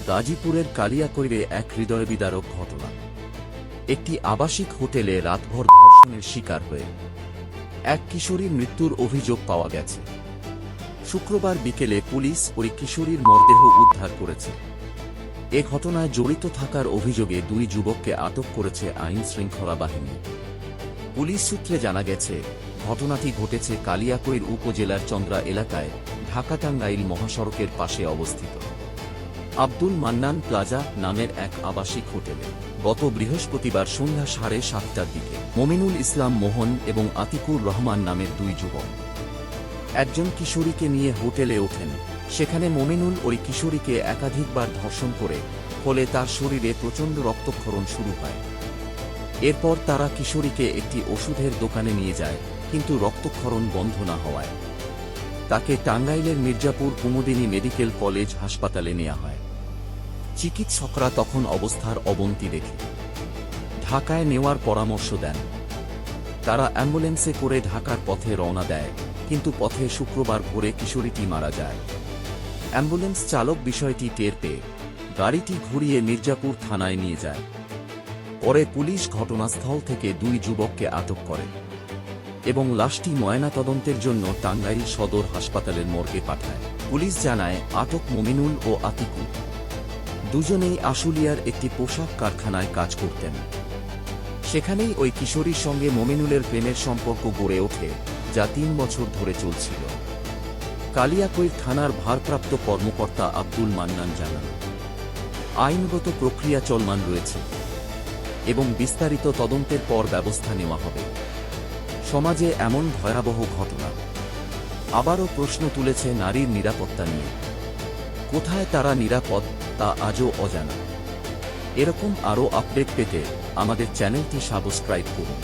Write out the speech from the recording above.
গাজীপুরের কালিয়াকৈরে এক হৃদয়বিদারক ঘটনা। একটি আবাসিক হোটেলে রাতভর ধর্ষণের শিকার হয়ে এক কিশোরীর মৃত্যুর অভিযোগ পাওয়া গেছে। শুক্রবার বিকেলে পুলিশ ওই কিশোরীর মরদেহ উদ্ধার করেছে। এ ঘটনায় জড়িত থাকার অভিযোগে দুই যুবককে আটক করেছে আইন শৃঙ্খলা বাহিনী। পুলিশ সূত্রে জানা গেছে, ঘটনাটি ঘটেছে কালিয়াকৈর উপজেলার চন্দ্রা এলাকায় ঢাকা-টাঙ্গাইল মহাসড়কের পাশে অবস্থিত আব্দুল মান্নান প্লাজা নামের এক আবাসিক হোটেলে। গত বৃহস্পতিবার সন্ধ্যা 7:30টার দিকে মমিনুল ইসলাম মোহন এবং আতিকুর রহমান নামের দুই যুবক একজন কিশোরীকে নিয়ে হোটেলে ওঠেন। সেখানে মমিনুল ওই কিশোরীকে একাধিকবার ধর্ষণ করে, ফলে তার শরীরে প্রচণ্ড রক্তক্ষরণ শুরু হয়। এরপর তারা কিশোরীকে একটি ওষুধের দোকানে নিয়ে যায়, কিন্তু রক্তক্ষরণ বন্ধ না হওয়ায় তাকে টাঙ্গাইলের মির্জাপুর কুমুদিনী মেডিকেল কলেজ হাসপাতালে নেওয়া হয়। চিকিৎসকরা তখন অবস্থার অবনতি দেখে ঢাকায় নেওয়ার পরামর্শ দেন। তারা অ্যাম্বুলেন্সে করে ঢাকার পথে রওনা দেয়, কিন্তু পথে শুক্রবার ভোরে কিশোরীটি মারা যায়। অ্যাম্বুলেন্স চালক বিষয়টি টের পেয়ে গাড়িটি ঘুরিয়ে মির্জাপুর থানায় নিয়ে যায়। পরে পুলিশ ঘটনাস্থল থেকে দুই যুবককে আটক করে এবং লাশটি ময়নাতদন্তের জন্য টাঙ্গাইল সদর হাসপাতালের মর্গে পাঠায়। পুলিশ জানায়, আটক মমিনুল ও আতিকুর দুজনেই আশুলিয়ার একটি পোশাক কারখানায় কাজ করতেন। সেখানেই ওই কিশোরীর সঙ্গে মমিনুলের প্রেমের সম্পর্ক গড়ে ওঠে, যা 3 বছর ধরে চলছিল। কালিয়াকৈর থানার ভারপ্রাপ্ত কর্মকর্তা আব্দুল মান্নান জানান, আইনগত প্রক্রিয়া চলমান রয়েছে এবং বিস্তারিত তদন্তের পর ব্যবস্থা নেওয়া হবে। সমাজে এমন ভয়াবহ ঘটনা আবারও প্রশ্ন তুলেছে নারীর নিরাপত্তা নিয়ে। কোথায় তারা নিরাপদ, তা আজও অজানা। এরকম আরও আপডেট পেতে আমাদের চ্যানেলটি সাবস্ক্রাইব করুন।